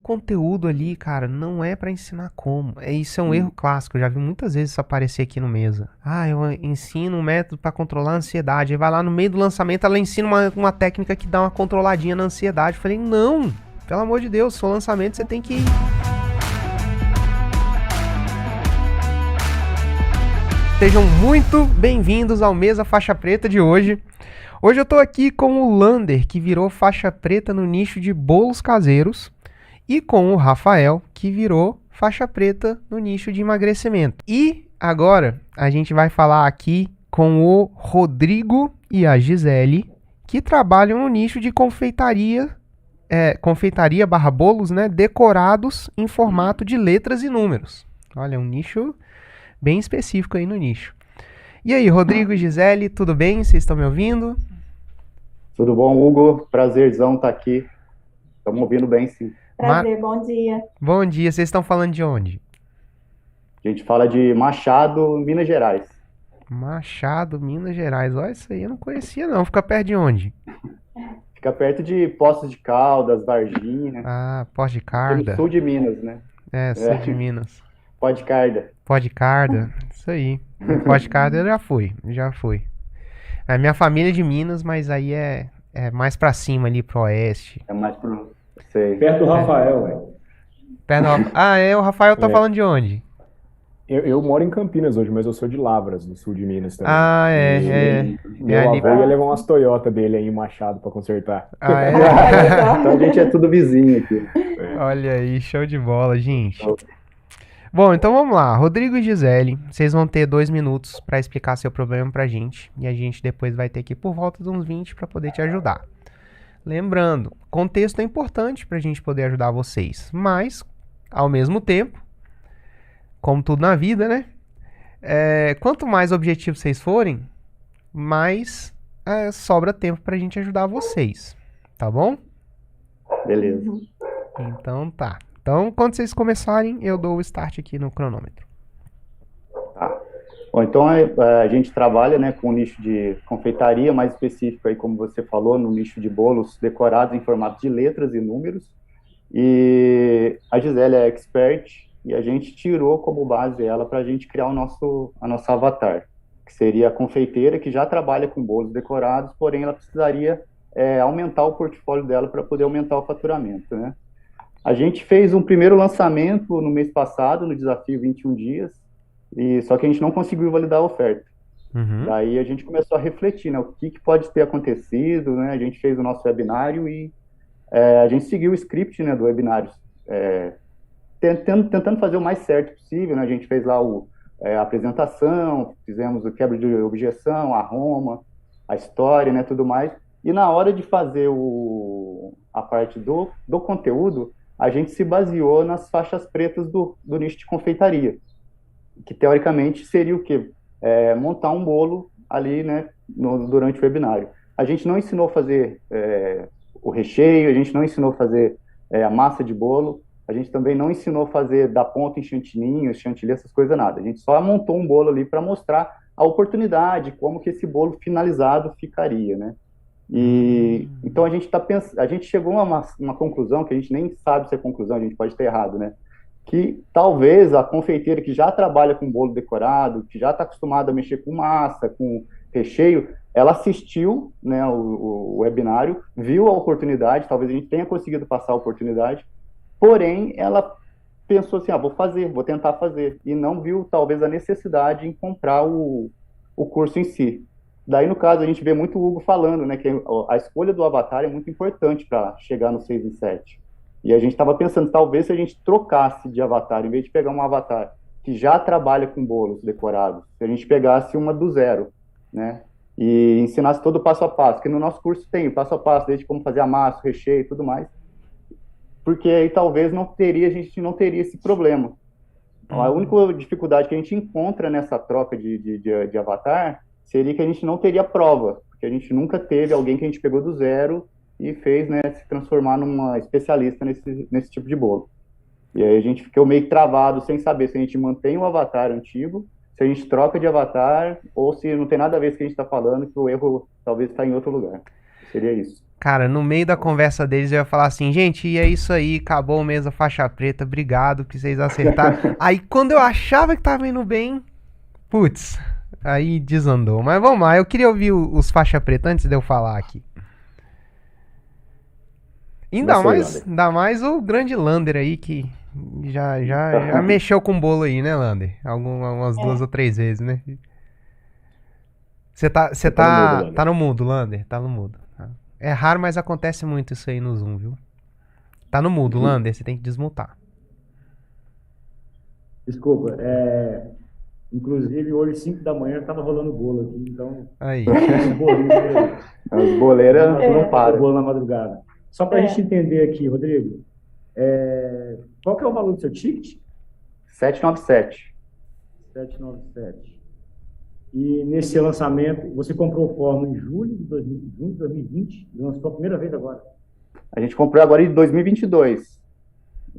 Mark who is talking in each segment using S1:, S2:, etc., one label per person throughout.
S1: conteúdo ali, cara, não é pra ensinar como. Isso é um erro clássico, eu já vi muitas vezes isso aparecer aqui no Mesa. Ah, eu ensino um método pra controlar a ansiedade. Aí vai lá no meio do lançamento, ela ensina uma técnica que dá uma controladinha na ansiedade. Eu falei, não, pelo amor de Deus, seu lançamento você tem que... Sejam muito bem-vindos ao Mesa Faixa Preta de hoje. Hoje eu tô aqui com o Lander, que virou faixa preta no nicho de bolos caseiros, e com o Rafael, que virou faixa preta no nicho de emagrecimento. E agora a gente vai falar aqui com o Rodrigo e a Gisele, que trabalham no nicho de confeitaria barra bolos, né, decorados em formato de letras e números. Olha, um nicho bem específico aí no nicho. E aí, Rodrigo e Gisele, tudo bem? Vocês estão me ouvindo?
S2: Tudo bom, Hugo? Prazerzão estar aqui. Estamos ouvindo bem, sim.
S3: Prazer, bom dia.
S1: Bom dia, vocês estão falando de onde?
S2: A gente fala de Machado, Minas Gerais.
S1: Machado, Minas Gerais. Olha, isso aí eu não conhecia não. Fica perto de onde?
S2: Fica perto de Poços de Caldas, Varginha.
S1: Ah, Pós de
S2: No
S1: Carda.
S2: sul de Minas, né?
S1: Sul de Minas.
S2: Pós de Carda.
S1: Pós de Carda, isso aí. Pós de Carda eu já fui. A minha família é de Minas, mas aí é mais pra cima ali, pro oeste.
S2: É mais pro... Sei.
S4: Perto do Rafael, velho.
S1: O Rafael tá falando de onde?
S4: Eu moro em Campinas hoje, mas eu sou de Lavras, no sul de Minas também. Meu
S1: ali
S4: avô ia levar umas Toyota dele aí em Machado pra consertar.
S2: Então a gente é tudo vizinho aqui.
S1: Olha aí, show de bola, gente. Bom, então vamos lá. Rodrigo e Gisele, vocês vão ter 2 minutos para explicar seu problema pra gente. E a gente depois vai ter que ir por volta de uns 20 para poder te ajudar. Lembrando, contexto é importante pra gente poder ajudar vocês. Mas, ao mesmo tempo, como tudo na vida, né? Quanto mais objetivos vocês forem, mais sobra tempo pra gente ajudar vocês. Tá bom?
S2: Beleza.
S1: Então tá. Então, quando vocês começarem, eu dou o start aqui no cronômetro.
S2: Tá. Bom, então a gente trabalha, né, com o nicho de confeitaria, mais específico aí, como você falou, no nicho de bolos decorados em formato de letras e números. E a Gisele é expert e a gente tirou como base ela para a gente criar a nossa avatar, que seria a confeiteira que já trabalha com bolos decorados, porém ela precisaria aumentar o portfólio dela para poder aumentar o faturamento, né? A gente fez um primeiro lançamento no mês passado, no desafio 21 dias, só que a gente não conseguiu validar a oferta.
S1: Uhum.
S2: Daí a gente começou a refletir, né, o que pode ter acontecido, né? A gente fez o nosso webinário e a gente seguiu o script, né, do webinário, tentando fazer o mais certo possível, né? A gente fez lá a apresentação, fizemos o quebra de objeção, a Roma, a história, né, tudo mais. E na hora de fazer a parte do conteúdo, a gente se baseou nas faixas pretas do nicho de confeitaria, que teoricamente seria o quê? Montar um bolo ali, né, durante o webinário. A gente não ensinou a fazer o recheio, a gente não ensinou a fazer a massa de bolo, a gente também não ensinou a fazer da ponta em chantilly, essas coisas, nada. A gente só montou um bolo ali para mostrar a oportunidade, como que esse bolo finalizado ficaria, né? Então a gente chegou a uma conclusão, que a gente nem sabe se é conclusão, a gente pode ter errado, né? Que talvez a confeiteira que já trabalha com bolo decorado, que já está acostumada a mexer com massa, com recheio, ela assistiu, né, o webinário, viu a oportunidade, talvez a gente tenha conseguido passar a oportunidade, porém ela pensou assim, vou tentar fazer, e não viu talvez a necessidade em comprar o curso em si. Daí, no caso, a gente vê muito o Hugo falando, né, que a escolha do avatar é muito importante para chegar no 6 em 7. E a gente estava pensando, talvez se a gente trocasse de avatar, em vez de pegar um avatar que já trabalha com bolos decorados, se a gente pegasse uma do zero, né, e ensinasse todo o passo a passo, que no nosso curso tem o passo a passo, desde como fazer a massa, o recheio e tudo mais, porque aí talvez a gente não teria esse problema. Então, a única dificuldade que a gente encontra nessa troca de avatar seria que a gente não teria prova, porque a gente nunca teve alguém que a gente pegou do zero e fez, né, se transformar numa especialista nesse tipo de bolo. E aí a gente ficou meio travado, sem saber se a gente mantém o avatar antigo, se a gente troca de avatar, ou se não tem nada a ver com o que a gente está falando, que o erro talvez está em outro lugar. Seria isso.
S1: Cara, no meio da conversa deles eu ia falar assim, gente, e é isso aí, acabou o mês da faixa preta, obrigado que vocês acertaram. Aí quando eu achava que tava indo bem, putz, aí desandou. Mas vamos lá, eu queria ouvir os faixa preta antes de eu falar aqui. Ainda mais o grande Lander aí, que já mexeu com o bolo aí, né, Lander? Umas 2 ou 3 vezes, né? Você tá no mudo, Lander, tá no mudo. É raro, mas acontece muito isso aí no Zoom, viu? Tá no mudo, Lander, você tem que desmutar.
S3: Desculpa, inclusive hoje 5 da manhã tava rolando bolo aqui, então
S1: Aí.
S2: As boleiras não param.
S3: Bolo na madrugada. Só pra gente entender aqui, Rodrigo, qual que é o valor do seu ticket?
S2: 797.
S3: 797. E nesse lançamento, você comprou o Fórmula em julho de 2020 e lançou a primeira vez agora?
S2: A gente comprou agora em 2022.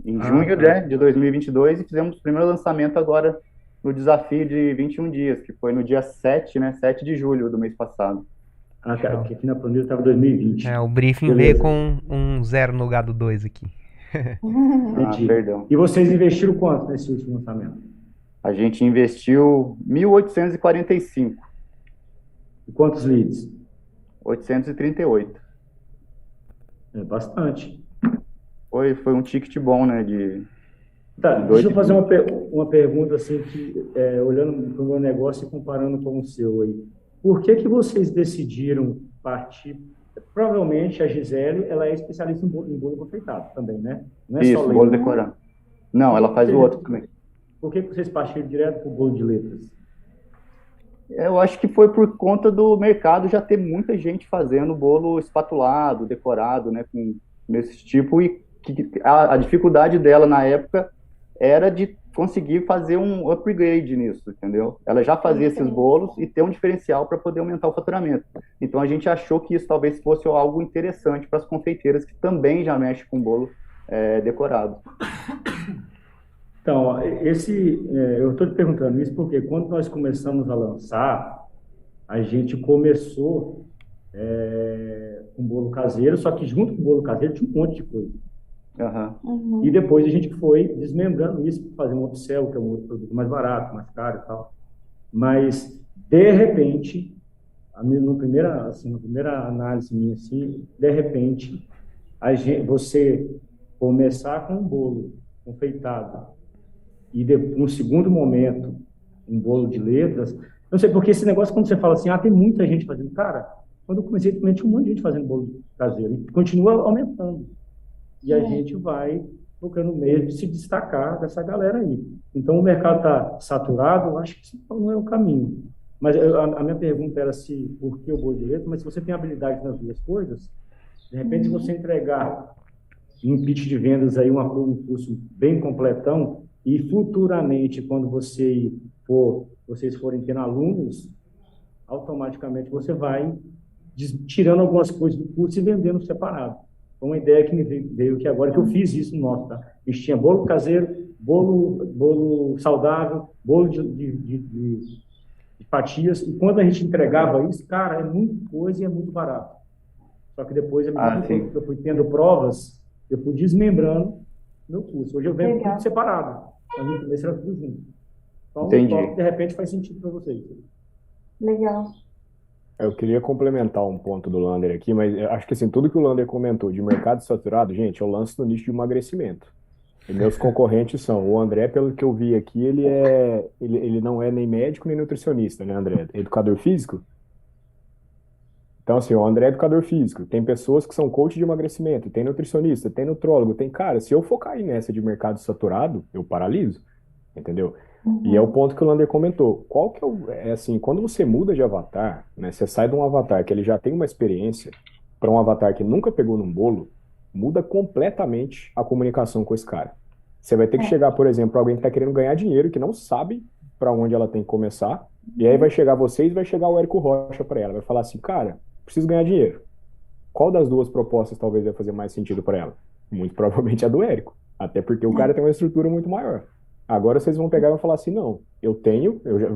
S2: Em junho, né, de 2022, e fizemos o primeiro lançamento agora no desafio de 21 dias, que foi no dia 7, né, 7 de julho do mês passado.
S3: Cara, que aqui na planilha estava 2020.
S1: O briefing veio com um 0 no lugar do 2 aqui.
S2: Perdão.
S3: E vocês investiram quanto nesse último lançamento?
S2: A gente investiu 1.845.
S3: E quantos leads?
S2: 838.
S3: É bastante.
S2: Foi um ticket bom, né?
S3: Deixa eu fazer uma pergunta assim, olhando para o meu negócio e comparando com o seu aí. Por que vocês decidiram partir? Provavelmente a Gisele, ela é especialista em bolo confeitado também, né? Não é
S2: isso,
S3: só leite.
S2: Bolo decorado. Não, ela faz o outro também.
S3: Por que vocês partiram direto para o bolo de letras?
S2: Eu acho que foi por conta do mercado já ter muita gente fazendo bolo espatulado, decorado, né, com esse tipo, e que a dificuldade dela na época era de conseguir fazer um upgrade nisso, entendeu? Ela já fazia esses bolos e ter um diferencial para poder aumentar o faturamento. Então a gente achou que isso talvez fosse algo interessante para as confeiteiras que também já mexem com bolo decorado.
S3: Então, eu estou te perguntando isso porque quando nós começamos a lançar, a gente começou com bolo caseiro, só que junto com o bolo caseiro tinha um monte de coisa.
S2: Uhum.
S3: E depois a gente foi desmembrando isso para fazer um upsell, que é um outro produto mais barato, mais caro e tal. Mas, de repente, na primeira análise minha, assim, de repente, você começar com um bolo confeitado e no segundo momento, um bolo de letras, não sei, porque esse negócio, quando você fala assim, tem muita gente fazendo, cara, quando eu comecei, tinha um monte de gente fazendo bolo caseiro, e continua aumentando. E a gente vai procurando meio de se destacar dessa galera aí. Então, o mercado está saturado, eu acho que isso não é o caminho. Mas a minha pergunta era por que o bolo de letra, mas se você tem habilidade nas duas coisas, de repente, se você entregar um pitch de vendas aí, um curso bem completão, e futuramente, quando vocês forem tendo alunos, automaticamente você vai tirando algumas coisas do curso e vendendo separado. Foi uma ideia que me veio que agora que eu fiz isso no nosso, tá? A gente tinha bolo caseiro, bolo saudável, bolo de fatias, e quando a gente entregava isso, cara, é muita coisa e é muito barato. Só que depois, eu fui tendo provas, eu fui desmembrando meu curso. Hoje eu vendo tudo separado. A gente começa era tudo junto. Então, de repente faz sentido para vocês.
S5: Legal.
S4: Eu queria complementar um ponto do Lander aqui, mas acho que assim, tudo que o Lander comentou de mercado saturado, gente, eu lanço no nicho de emagrecimento. E meus concorrentes são, o André, pelo que eu vi aqui, ele não é nem médico nem nutricionista, né, André? Educador físico? Então, assim, o André é educador físico. Tem pessoas que são coach de emagrecimento, tem nutricionista, tem nutrólogo, tem... Cara, se eu focar aí nessa de mercado saturado, eu paraliso, entendeu? E é o ponto que o Lander comentou. Qual que assim, quando você muda de avatar, né, você sai de um avatar que ele já tem uma experiência para um avatar que nunca pegou num bolo, muda completamente a comunicação com esse cara. Você vai ter que chegar, por exemplo, para alguém que está querendo ganhar dinheiro, que não sabe para onde ela tem que começar, e aí vai chegar vocês, vai chegar o Érico Rocha para ela, vai falar assim, cara, preciso ganhar dinheiro. Qual das duas propostas talvez vai fazer mais sentido para ela? Muito provavelmente a do Érico, até porque o cara tem uma estrutura muito maior. Agora vocês vão pegar e vão falar assim, não,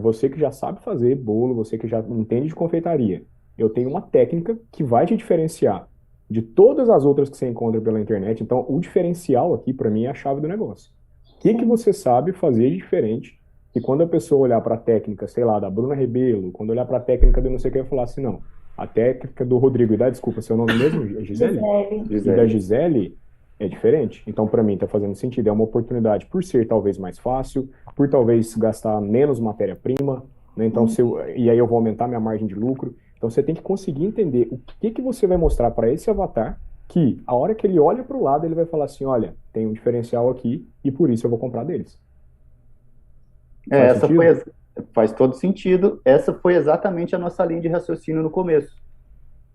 S4: você que já sabe fazer bolo, você que já entende de confeitaria, eu tenho uma técnica que vai te diferenciar de todas as outras que você encontra pela internet. Então, o diferencial aqui, para mim, é a chave do negócio. O que você sabe fazer de diferente? E quando a pessoa olhar para a técnica, sei lá, da Bruna Rebelo, quando olhar para a técnica do não sei o que, vai falar assim, não, a técnica do Rodrigo, e desculpa, seu nome mesmo? É Gisele? E da Gisele é diferente. Então, para mim, está fazendo sentido. É uma oportunidade por ser talvez mais fácil, por talvez gastar menos matéria-prima, né? Então, e aí eu vou aumentar minha margem de lucro. Então, você tem que conseguir entender o que você vai mostrar para esse avatar, que a hora que ele olha para o lado, ele vai falar assim, olha, tem um diferencial aqui e por isso eu vou comprar deles.
S2: Faz todo sentido. Essa foi exatamente a nossa linha de raciocínio no começo,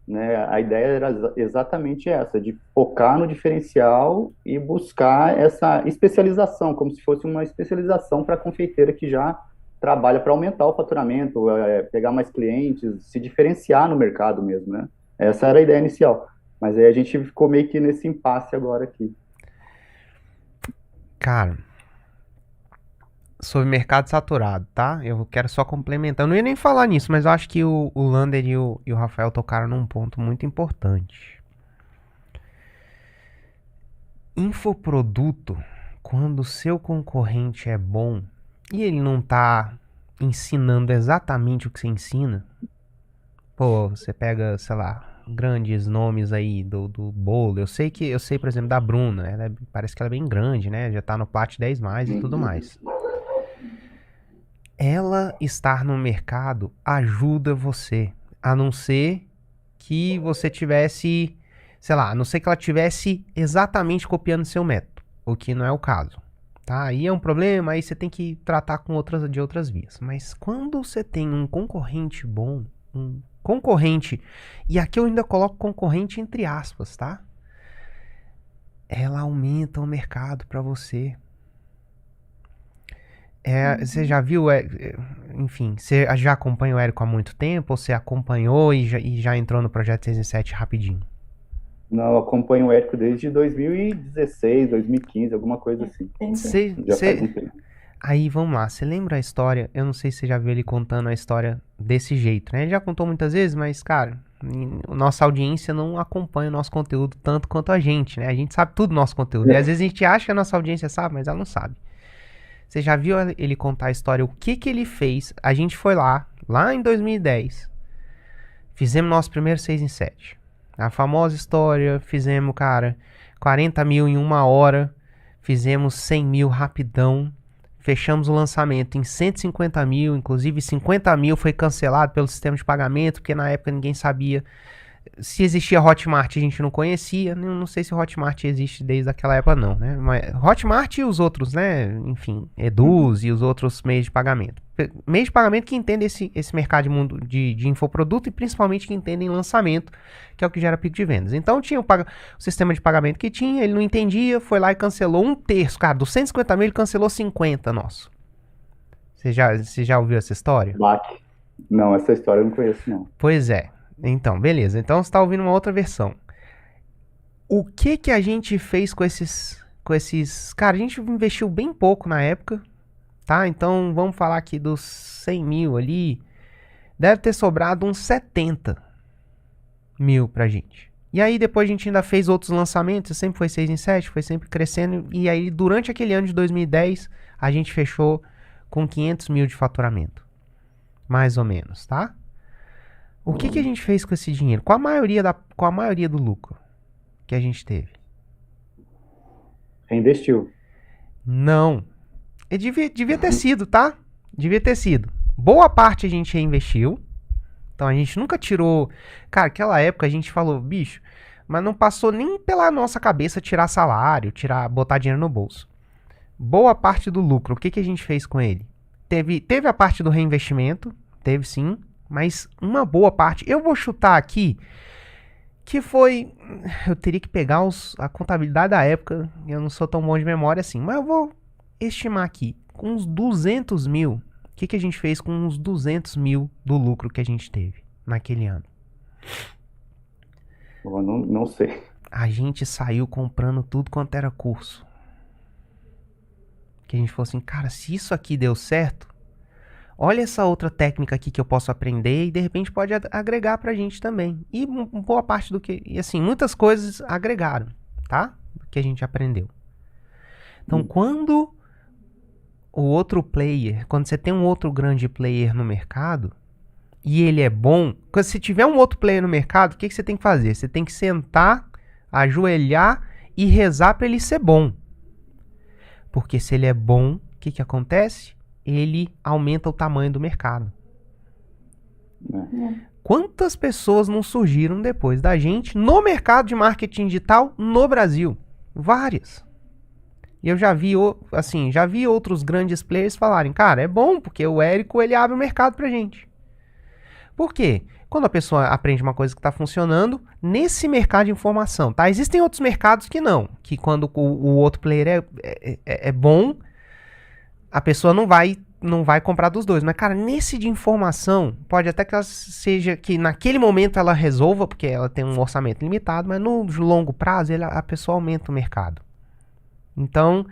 S2: né? A ideia era exatamente essa, de focar no diferencial e buscar essa especialização, como se fosse uma especialização para a confeiteira que já trabalha para aumentar o faturamento, pegar mais clientes, se diferenciar no mercado mesmo, né? Essa era a ideia inicial. Mas aí a gente ficou meio que nesse impasse agora aqui.
S1: Cara, sobre mercado saturado, tá? Eu quero só complementar. Eu não ia nem falar nisso, mas eu acho que o Lander e o Rafael tocaram num ponto muito importante. Infoproduto, quando o seu concorrente é bom e ele não tá ensinando exatamente o que você ensina, pô, você pega, sei lá, grandes nomes aí do bolo. Eu sei, por exemplo, da Bruna. Parece que ela é bem grande, né? Já tá no Plat 10+, e tudo mais. Ela estar no mercado ajuda você, a não ser que você tivesse, sei lá, a não ser que ela tivesse exatamente copiando seu método, o que não é o caso, tá? Aí é um problema, aí você tem que tratar de outras vias. Mas quando você tem um concorrente bom, e aqui eu ainda coloco concorrente entre aspas, tá? Ela aumenta o mercado para você. Você já viu, enfim, você já acompanha o Érico há muito tempo, ou você acompanhou e já entrou no Projeto 6 em 7 rapidinho?
S2: Não, eu acompanho o Érico desde 2016, 2015, alguma coisa assim.
S1: Aí, vamos lá, você lembra a história? Eu não sei se você já viu ele contando a história desse jeito, né? Ele já contou muitas vezes, mas, cara, nossa audiência não acompanha o nosso conteúdo tanto quanto a gente, né? A gente sabe tudo do nosso conteúdo. E às vezes a gente acha que a nossa audiência sabe, mas ela não sabe. Você já viu ele contar a história, o que ele fez? A gente foi lá em 2010, fizemos nosso primeiro 6 em 7. A famosa história, fizemos, cara, 40 mil em 1 hora, fizemos 100 mil rapidão, fechamos o lançamento em 150 mil, inclusive 50 mil foi cancelado pelo sistema de pagamento, porque na época ninguém sabia se existia Hotmart, a gente não conhecia. Não sei se Hotmart existe desde aquela época não, né? Mas Hotmart e os outros, né? Enfim, Eduz e os outros meios de pagamento. Meios de pagamento que entendem esse mercado de mundo de infoproduto e principalmente que entendem lançamento, que é o que gera pico de vendas. Então tinha o sistema de pagamento que tinha, ele não entendia, foi lá e cancelou 1/3, cara, dos 150 mil ele cancelou 50 nosso. Você já ouviu essa história?
S2: Não, essa história eu não conheço não.
S1: Pois é. Então, beleza. Então você tá ouvindo uma outra versão. O que a gente fez com esses... Cara, a gente investiu bem pouco na época, tá? Então, vamos falar aqui dos 100 mil ali. Deve ter sobrado uns 70 mil pra gente. E aí, depois a gente ainda fez outros lançamentos. Sempre foi 6 em 7, foi sempre crescendo. E aí, durante aquele ano de 2010, a gente fechou com 500 mil de faturamento. Mais ou menos, tá? O que a gente fez com esse dinheiro? Qual a maioria do lucro que a gente teve?
S2: Reinvestiu.
S1: Não. Devia ter sido, tá? Devia ter sido. Boa parte a gente reinvestiu. Então a gente nunca tirou... Cara, aquela época a gente falou, bicho, mas não passou nem pela nossa cabeça tirar salário, botar dinheiro no bolso. Boa parte do lucro, o que a gente fez com ele? Teve a parte do reinvestimento, teve sim. Mas uma boa parte, eu vou chutar aqui, que foi, eu teria que pegar a contabilidade da época, eu não sou tão bom de memória assim, mas eu vou estimar aqui, com uns 200 mil, o que a gente fez com uns 200 mil do lucro que a gente teve naquele ano?
S2: Eu não sei.
S1: A gente saiu comprando tudo quanto era curso. Que a gente falou assim, cara, se isso aqui deu certo... olha essa outra técnica aqui que eu posso aprender e de repente pode agregar pra gente também. E boa parte do que, e assim, muitas coisas agregaram, tá? Do que a gente aprendeu. Então, quando você tem um outro grande player no mercado, e ele é bom, quando você tiver um outro player no mercado, o que você tem que fazer? Você tem que sentar, ajoelhar e rezar para ele ser bom. Porque se ele é bom, o que acontece? Ele aumenta o tamanho do mercado. Quantas pessoas não surgiram depois da gente no mercado de marketing digital no Brasil? Várias. E eu já vi outros grandes players falarem, cara, é bom porque o Érico ele abre o mercado pra gente. Por quê? Quando a pessoa aprende uma coisa que está funcionando, nesse mercado de informação, tá? Existem outros mercados que não, que quando o outro player é bom, a pessoa não vai comprar dos dois. Mas, cara, nesse de informação, pode até que ela seja que naquele momento ela resolva, porque ela tem um orçamento limitado, mas no longo prazo a pessoa aumenta o mercado. Então,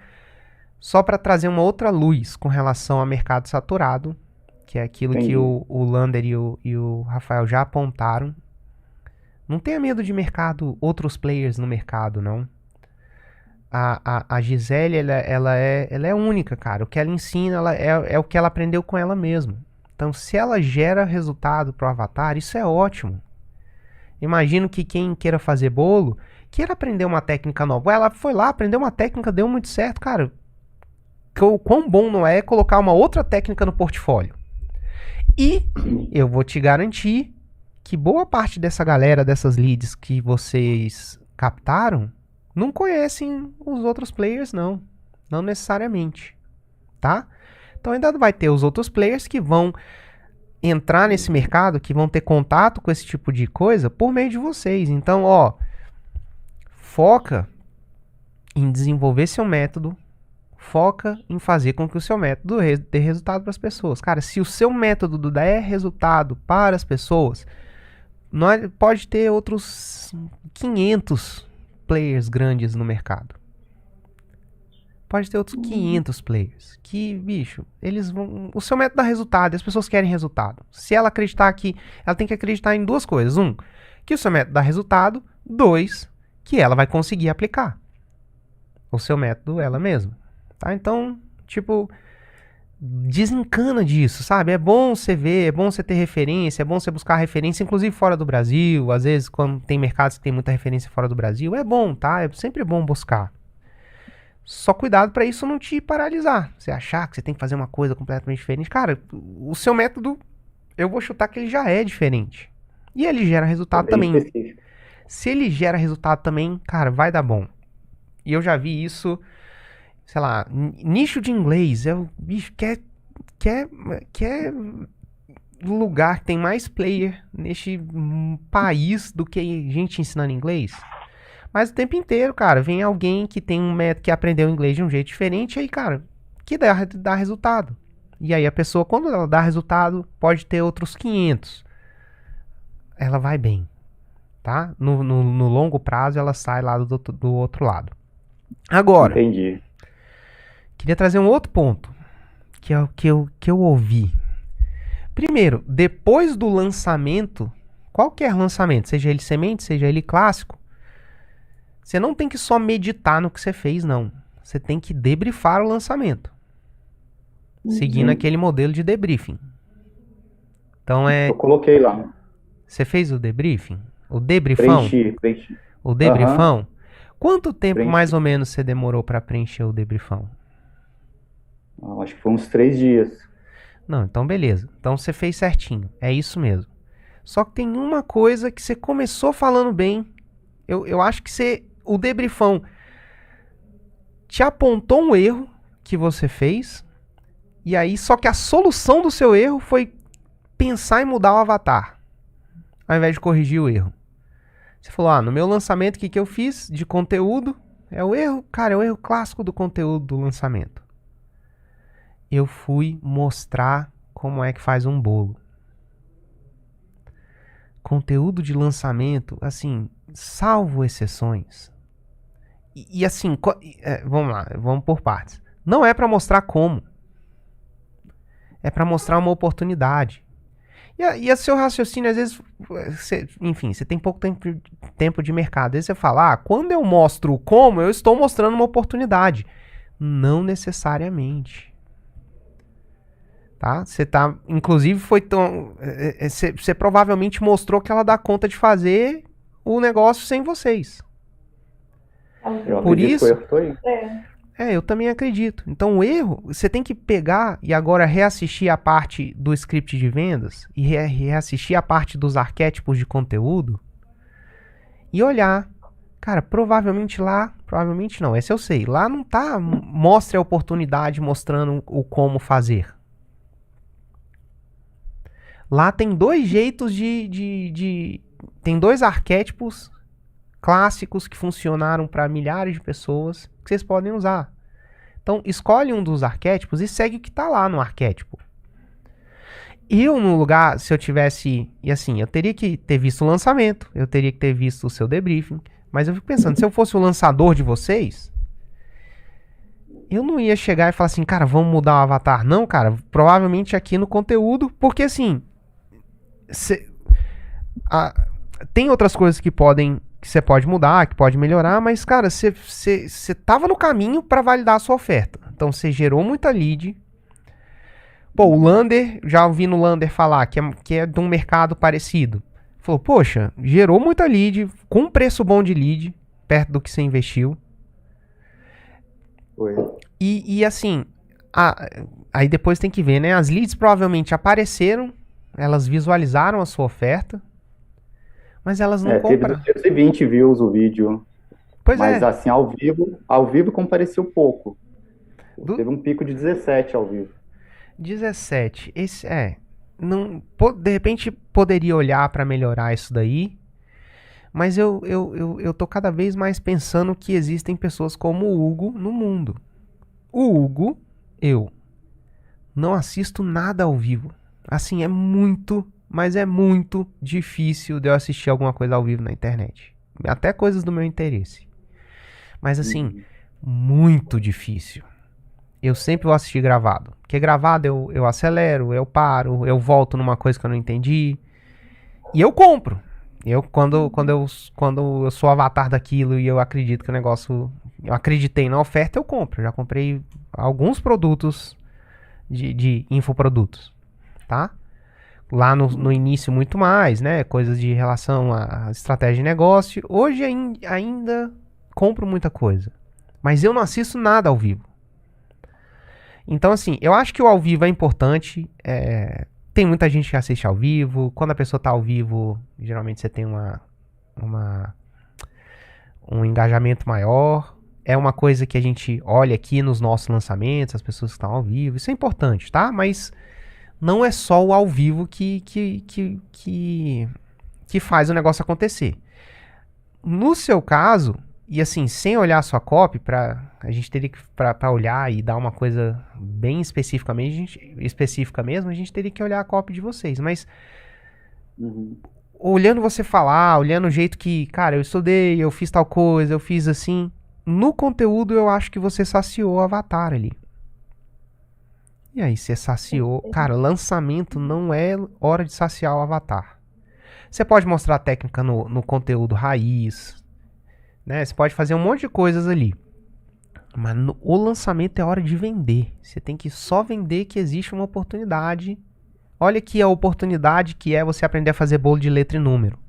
S1: só para trazer uma outra luz com relação ao mercado saturado, que é aquilo que o Lander e o Rafael já apontaram. Não tenha medo de outros players no mercado, não. A Gisele, ela é única, cara. O que ela ensina é o que ela aprendeu com ela mesma. Então, se ela gera resultado pro avatar, isso é ótimo. Imagino que quem queira fazer bolo, queira aprender uma técnica nova. Ela foi lá, aprendeu uma técnica, deu muito certo, cara. O quão bom não é colocar uma outra técnica no portfólio. E eu vou te garantir que boa parte dessa galera, dessas leads que vocês captaram, não conhecem os outros players, não. Não necessariamente, tá? Então ainda vai ter os outros players que vão entrar nesse mercado, que vão ter contato com esse tipo de coisa por meio de vocês. Então, foca em desenvolver seu método, foca em fazer com que o seu método dê resultado para as pessoas. Cara, se o seu método der resultado para as pessoas, pode ter outros 500 players grandes no mercado. Pode ter outros 500 players que, bicho, o seu método dá resultado, as pessoas querem resultado. Se ela acreditar ela tem que acreditar em duas coisas. Que o seu método dá resultado. 2, que ela vai conseguir aplicar o seu método ela mesma. Tá? Então, desencana disso, sabe? É bom você ver, é bom você ter referência, é bom você buscar referência, inclusive fora do Brasil. Às vezes, quando tem mercados que tem muita referência fora do Brasil, é bom, tá? É sempre bom buscar. Só cuidado para isso não te paralisar. Você achar que você tem que fazer uma coisa completamente diferente. Cara, o seu método, eu vou chutar que ele já é diferente. E ele gera resultado também.
S2: Específico.
S1: Se ele gera resultado também, cara, vai dar bom. E eu já vi isso, sei lá, nicho de inglês. Bicho, quer lugar que tem mais player neste país do que gente ensinando inglês? Mas o tempo inteiro, cara, vem alguém que tem um método que aprendeu inglês de um jeito diferente, aí, cara, que dá resultado. E aí a pessoa, quando ela dá resultado, pode ter outros 500. Ela vai bem, tá? No longo prazo, ela sai lá do outro lado. Agora,
S2: Entendi.
S1: queria trazer um outro ponto, que é o que eu ouvi. Primeiro, depois do lançamento, qualquer lançamento, seja ele semente, seja ele clássico, você não tem que só meditar no que você fez, não. Você tem que debriefar o lançamento. Seguindo aquele modelo de debriefing. Então
S2: Eu coloquei lá.
S1: Você fez o debriefing? O debriefão?
S2: Preenchi.
S1: O debriefão? Quanto tempo
S2: Preenchi.
S1: mais ou menos você demorou para preencher o debriefão?
S2: Acho que foi uns 3 dias.
S1: Não, então beleza. Então você fez certinho. É isso mesmo. Só que tem uma coisa que você começou falando bem. Eu acho que o debriefão te apontou um erro que você fez. E aí, só que a solução do seu erro foi pensar em mudar o avatar, ao invés de corrigir o erro. Você falou, no meu lançamento, o que eu fiz de conteúdo? É o erro, cara, é o erro clássico do conteúdo do lançamento. Eu fui mostrar como é que faz um bolo. Conteúdo de lançamento, assim, salvo exceções. E assim, vamos lá, vamos por partes. Não é para mostrar como. É para mostrar uma oportunidade. E a seu raciocínio, às vezes, enfim, você tem pouco tempo de mercado. Às vezes você fala, quando eu mostro o como, eu estou mostrando uma oportunidade. Não necessariamente. Tá? Você tá, inclusive, você provavelmente mostrou que ela dá conta de fazer o negócio sem vocês.
S2: Eu
S1: Por
S2: acredito
S1: isso,
S2: que o erro foi aí.
S1: eu também acredito. Então o erro, você tem que pegar e agora reassistir a parte do script de vendas e reassistir a parte dos arquétipos de conteúdo e olhar. Cara, provavelmente não, essa eu sei. Lá não tá, mostre a oportunidade mostrando o como fazer. Lá tem dois jeitos tem dois arquétipos clássicos que funcionaram para milhares de pessoas que vocês podem usar. Então, escolhe um dos arquétipos e segue o que está lá no arquétipo. Eu, no lugar, se eu tivesse... E assim, eu teria que ter visto o lançamento, eu teria que ter visto o seu debriefing, mas eu fico pensando, se eu fosse o lançador de vocês, eu não ia chegar e falar assim, cara, vamos mudar o avatar. Não, cara, provavelmente aqui no conteúdo, porque assim... tem outras coisas que você pode mudar, que pode melhorar, mas, cara, você tava no caminho para validar a sua oferta. Então, você gerou muita lead. Pô, o Lander, já ouvi no Lander falar que é de um mercado parecido. Falou, poxa, gerou muita lead, com um preço bom de lead, perto do que você investiu.
S2: Foi.
S1: E assim, aí depois tem que ver, né? As leads provavelmente apareceram, elas visualizaram a sua oferta, mas elas não compraram.
S2: Teve 220 views o vídeo.
S1: Pois
S2: mas
S1: é.
S2: assim, ao vivo compareceu pouco. Teve um pico de 17 ao vivo.
S1: 17. Não, de repente poderia olhar para melhorar isso daí, mas eu tô cada vez mais pensando que existem pessoas como o Hugo no mundo. O Hugo, eu não assisto nada ao vivo. Assim, mas é muito difícil de eu assistir alguma coisa ao vivo na internet. Até coisas do meu interesse. Mas assim, muito difícil. Eu sempre vou assistir gravado. Porque gravado eu acelero, eu paro, eu volto numa coisa que eu não entendi. E eu compro. Quando eu sou avatar daquilo e eu acredito que o negócio... Eu acreditei na oferta, eu compro. Já comprei alguns produtos de infoprodutos. Tá? Lá no início muito mais, né? Coisas de relação à estratégia de negócio. Hoje ainda compro muita coisa. Mas eu não assisto nada ao vivo. Então, assim, eu acho que o ao vivo é importante. Tem muita gente que assiste ao vivo. Quando a pessoa tá ao vivo, geralmente você tem um engajamento maior. É uma coisa que a gente olha aqui nos nossos lançamentos, as pessoas que estão ao vivo. Isso é importante, tá? Mas não é só o ao vivo que faz o negócio acontecer. No seu caso, e assim, sem olhar a sua copy, a gente teria que, pra olhar e dar uma coisa bem específica mesmo, a gente teria que olhar a copy de vocês. Mas, olhando você falar, olhando o jeito que, cara, eu estudei, eu fiz tal coisa, eu fiz assim, no conteúdo eu acho que você saciou o avatar ali. E aí, você saciou... Cara, lançamento não é hora de saciar o avatar. Você pode mostrar a técnica no conteúdo raiz, né? Você pode fazer um monte de coisas ali. Mas o lançamento é hora de vender. Você tem que só vender que existe uma oportunidade. Olha aqui a oportunidade que é você aprender a fazer bolo de letra e número.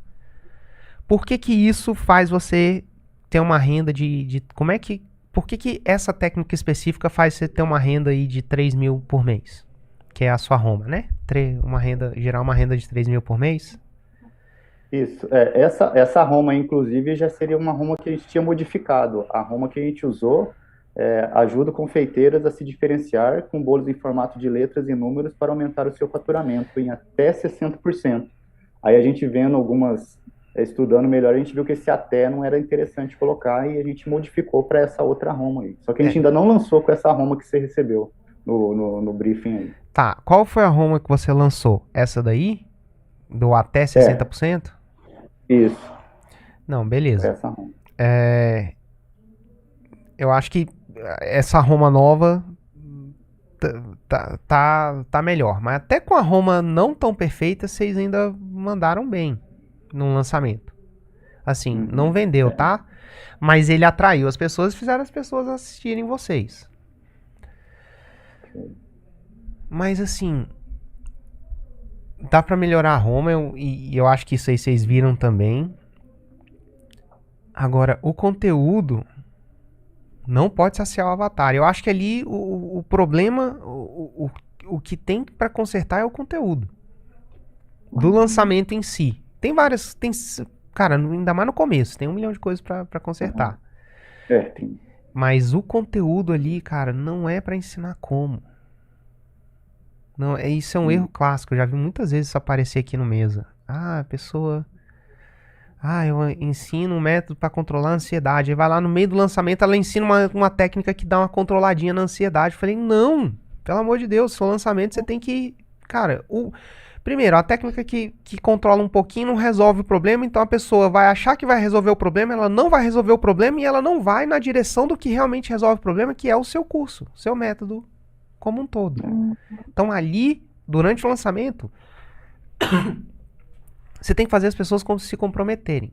S1: Por que isso faz você ter uma renda por que essa técnica específica faz você ter uma renda aí de 3 mil por mês? Que é a sua Roma, né? Gerar uma renda de 3 mil por mês?
S2: Isso. Essa Roma, inclusive, já seria uma Roma que a gente tinha modificado. A Roma que a gente usou ajuda confeiteiras a se diferenciar com bolos em formato de letras e números para aumentar o seu faturamento em até 60%. Aí a gente estudando melhor, a gente viu que esse até não era interessante colocar e a gente modificou para essa outra Roma aí. Só que a gente ainda não lançou com essa Roma que você recebeu no briefing aí.
S1: Tá, qual foi a Roma que você lançou? Essa daí? Do até 60%?
S2: Isso.
S1: Não, beleza.
S2: Essa Roma.
S1: Eu acho que essa Roma nova tá melhor. Mas até com a Roma não tão perfeita, vocês ainda mandaram bem no lançamento. Assim, não vendeu, tá? Mas ele atraiu as pessoas e fizeram as pessoas assistirem vocês. Mas assim, dá pra melhorar a Roma e eu acho que isso aí vocês viram também. Agora, o conteúdo não pode saciar o avatar. Eu acho que ali o problema, o que tem pra consertar é o conteúdo do lançamento em si. Tem várias, cara, ainda mais no começo, tem 1 milhão de coisas pra consertar.
S2: Tem.
S1: Mas o conteúdo ali, cara, não é pra ensinar como. Não, isso é um erro clássico. Eu já vi muitas vezes isso aparecer aqui no Mesa. A pessoa... eu ensino um método pra controlar a ansiedade. Aí vai lá no meio do lançamento, ela ensina uma técnica que dá uma controladinha na ansiedade. Eu falei, não, pelo amor de Deus, seu lançamento você tem que... Cara, primeiro, a técnica que controla um pouquinho não resolve o problema, então a pessoa vai achar que vai resolver o problema, ela não vai resolver o problema e ela não vai na direção do que realmente resolve o problema, que é o seu curso, o seu método como um todo. Então ali, durante o lançamento, você tem que fazer as pessoas se comprometerem.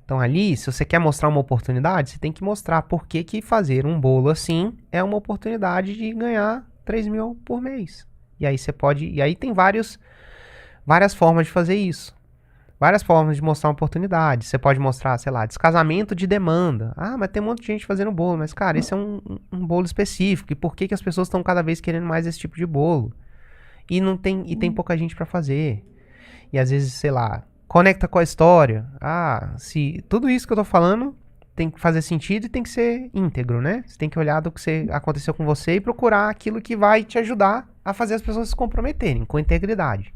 S1: Então ali, se você quer mostrar uma oportunidade, você tem que mostrar por que fazer um bolo assim é uma oportunidade de ganhar 3 mil por mês. E aí você pode... E aí tem várias formas de fazer isso. Várias formas de mostrar uma oportunidade. Você pode mostrar, sei lá, descasamento de demanda. Mas tem um monte de gente fazendo bolo. Mas, cara, esse é um bolo específico. E por que as pessoas estão cada vez querendo mais esse tipo de bolo? E tem pouca gente pra fazer. E às vezes, sei lá, conecta com a história. Se tudo isso que eu tô falando tem que fazer sentido e tem que ser íntegro, né? Você tem que olhar do que aconteceu com você e procurar aquilo que vai te ajudar a fazer as pessoas se comprometerem com integridade.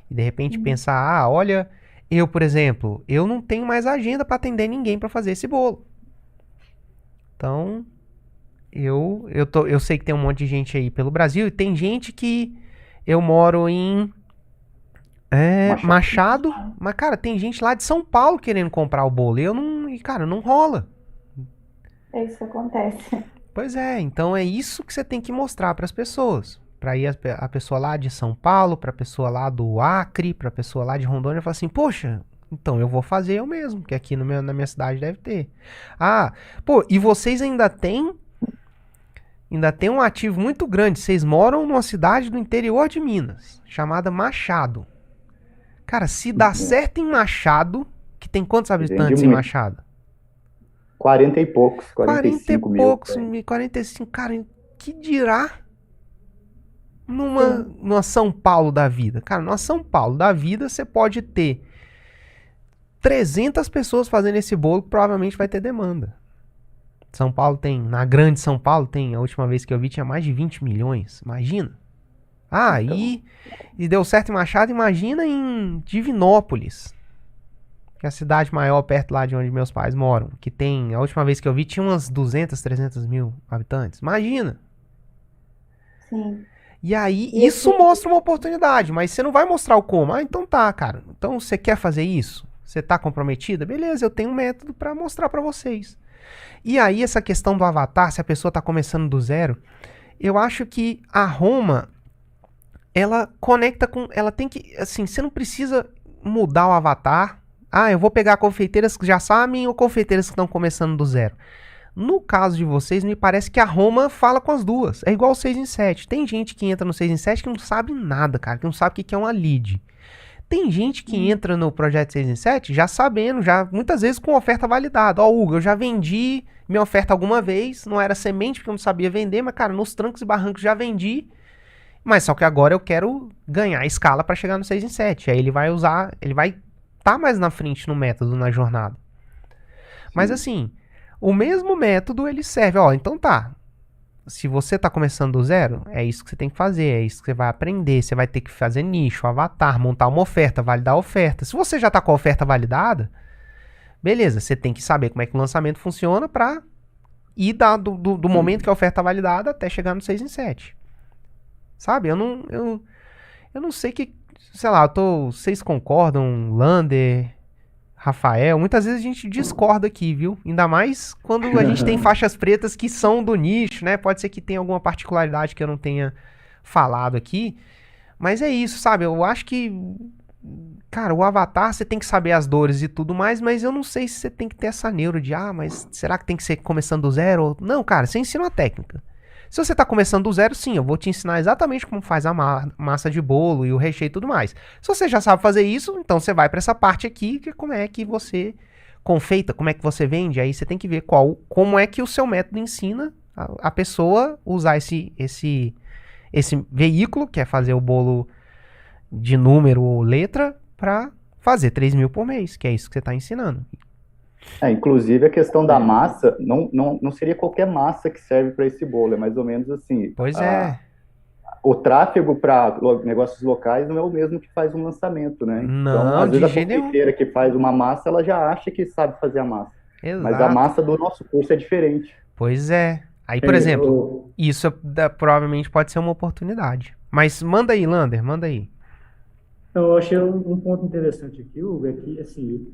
S1: E de repente pensar, olha, eu, por exemplo, eu não tenho mais agenda para atender ninguém para fazer esse bolo. Então, eu sei que tem um monte de gente aí pelo Brasil e tem gente que eu moro em Machado, mas, cara, tem gente lá de São Paulo querendo comprar o bolo. Cara, não rola.
S5: Isso acontece.
S1: Pois é, então é isso que você tem que mostrar para as pessoas. Para ir a pessoa lá de São Paulo, para a pessoa lá do Acre, para a pessoa lá de Rondônia, falar assim, poxa, então eu vou fazer eu mesmo, que aqui na minha cidade deve ter. E vocês ainda tem um ativo muito grande. Vocês moram numa cidade do interior de Minas, chamada Machado. Cara, se dá certo em Machado, que tem quantos habitantes em Machado?
S2: 40 e poucos, 45 mil.
S1: 45, cara, que dirá numa São Paulo da vida? Cara, numa São Paulo da vida, você pode ter 300 pessoas fazendo esse bolo, que provavelmente vai ter demanda. Na grande São Paulo, a última vez que eu vi, tinha mais de 20 milhões. Imagina. E deu certo em Machado, imagina em Divinópolis, que é a cidade maior perto lá de onde meus pais moram, que a última vez que eu vi, tinha umas 200, 300 mil habitantes. Imagina.
S5: Sim.
S1: E aí, isso mostra uma oportunidade, mas você não vai mostrar o como. Então tá, cara. Então você quer fazer isso? Você tá comprometida? Beleza, eu tenho um método pra mostrar pra vocês. E aí, essa questão do avatar, se a pessoa tá começando do zero, eu acho que a Roma, ela conecta com... Ela tem que... Assim, você não precisa mudar o avatar. Eu vou pegar confeiteiras que já sabem ou confeiteiras que estão começando do zero. No caso de vocês, me parece que a Roma fala com as duas. É igual o 6 em 7. Tem gente que entra no 6 em 7 que não sabe nada, cara. Que não sabe o que é uma lead. Tem gente que entra no projeto 6 em 7 já sabendo, muitas vezes com oferta validada. Hugo, eu já vendi minha oferta alguma vez. Não era semente porque eu não sabia vender, mas, cara, nos trancos e barrancos já vendi. Mas só que agora eu quero ganhar escala para chegar no 6 em 7. Aí ele vai estar mais na frente no método, na jornada. Mas assim... O mesmo método, ele serve. Então tá. Se você tá começando do zero, é isso que você tem que fazer. É isso que você vai aprender. Você vai ter que fazer nicho, avatar, montar uma oferta, validar a oferta. Se você já tá com a oferta validada, beleza. Você tem que saber como é que o lançamento funciona pra ir do momento que a oferta tá validada até chegar no 6 em 7. Sabe? Eu não sei que... Sei lá, vocês concordam, Lander, Rafael, muitas vezes a gente discorda aqui, viu? Ainda mais quando a gente tem faixas pretas que são do nicho, né? Pode ser que tenha alguma particularidade que eu não tenha falado aqui, mas é isso, sabe? Eu acho que, cara, o Avatar você tem que saber as dores e tudo mais, mas eu não sei se você tem que ter essa neuro de, mas será que tem que ser começando do zero? Não, cara, você ensina uma técnica. Se você tá começando do zero, sim, eu vou te ensinar exatamente como faz a massa de bolo e o recheio e tudo mais. Se você já sabe fazer isso, então você vai para essa parte aqui, que é como é que você confeita, como é que você vende. Aí você tem que ver como é que o seu método ensina a pessoa usar esse veículo, que é fazer o bolo de número ou letra, para fazer 3.000 por mês, que é isso que você está ensinando.
S2: Inclusive a questão da massa, não seria qualquer massa que serve para esse bolo, é mais ou menos assim.
S1: Pois é.
S2: O tráfego para negócios locais não é o mesmo que faz um lançamento, né?
S1: Não,
S2: então, às vezes
S1: de
S2: a
S1: jeito nenhum.
S2: confeiteira que faz uma massa, ela já acha que sabe fazer a massa.
S1: Exato.
S2: Mas a massa do nosso curso é diferente.
S1: Pois é. Aí, por exemplo, isso provavelmente pode ser uma oportunidade. Mas manda aí, Lander, manda aí.
S3: Eu achei um ponto interessante aqui, Hugo, é que, assim,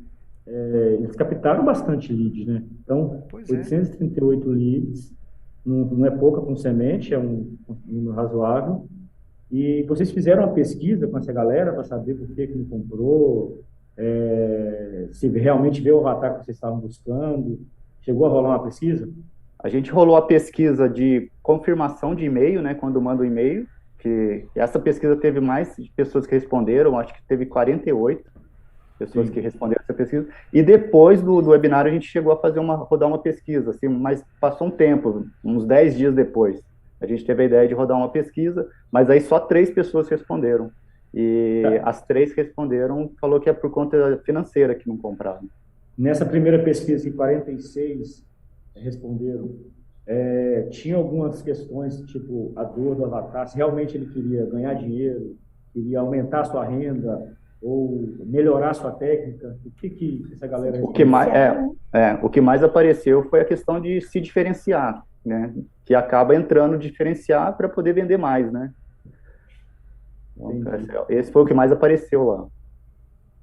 S3: eles captaram bastante leads, né? Então, 838 leads, não é pouca com semente, é um número razoável. E vocês fizeram uma pesquisa com essa galera para saber por que não comprou, se realmente veio o avatar que vocês estavam buscando. Chegou a rolar uma pesquisa?
S2: A gente rolou a pesquisa de confirmação de e-mail, né? Quando manda o e-mail, que essa pesquisa teve mais pessoas que responderam, acho que teve 48 pessoas que responderam essa pesquisa. E depois do webinário a gente chegou a rodar uma pesquisa, assim, mas passou um tempo, uns 10 dias depois. A gente teve a ideia de rodar uma pesquisa, mas aí só 3 pessoas responderam. E as 3 que responderam falou que é por conta financeira que não compraram.
S3: Nessa primeira pesquisa, 46 responderam. Tinha algumas questões, tipo a dor do avatar, se realmente ele queria ganhar dinheiro, queria aumentar a sua renda ou melhorar a sua técnica. O que essa galera...
S2: O que mais apareceu foi a questão de se diferenciar, né? Que acaba entrando diferenciar para poder vender mais, né? Esse foi o que mais apareceu lá.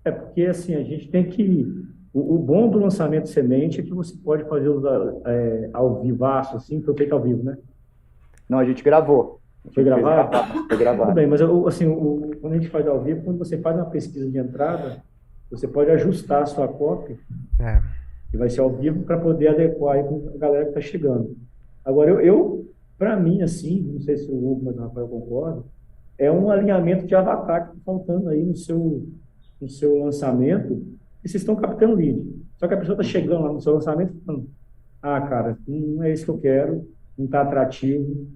S3: Porque assim, a gente tem que... O bom do lançamento semente é que você pode fazer ao vivaço, assim, foi feito ao vivo, né?
S2: Não, a gente gravou.
S3: Foi gravado?
S2: Foi gravado.
S3: Tudo bem, mas assim, quando a gente faz ao vivo, quando você faz uma pesquisa de entrada, você pode ajustar a sua copy, que vai ser ao vivo, para poder adequar aí com a galera que está chegando. Agora, para mim, assim, não sei se o Hugo, mas o Rafael concorda, é um alinhamento de avatar que está faltando aí no seu lançamento, e vocês estão captando lead. Só que a pessoa está chegando lá no seu lançamento e falando, cara, não é isso que eu quero, não está atrativo,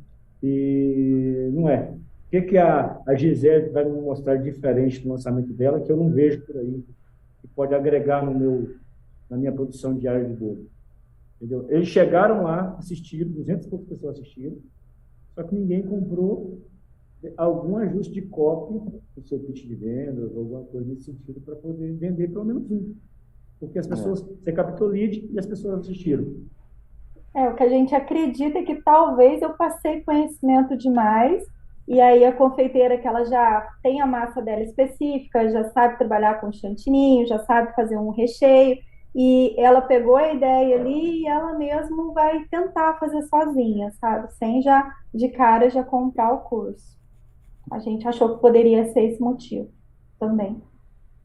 S3: e não é. O que a Gisele vai me mostrar diferente no lançamento dela, que eu não vejo por aí, que pode agregar na minha produção diária de bolo? Entendeu? Eles chegaram lá, assistiram, 200 e poucas pessoas assistiram, só que ninguém comprou algum ajuste de copy no seu pitch de vendas, ou alguma coisa nesse sentido, para poder vender pelo menos um. Porque as pessoas, você captou lead e as pessoas assistiram.
S5: O que a gente acredita é que talvez eu passei conhecimento demais, e aí a confeiteira que ela já tem a massa dela específica, já sabe trabalhar com chantininho, já sabe fazer um recheio, e ela pegou a ideia ali e ela mesmo vai tentar fazer sozinha, sabe? Sem já, de cara, já comprar o curso. A gente achou que poderia ser esse motivo também.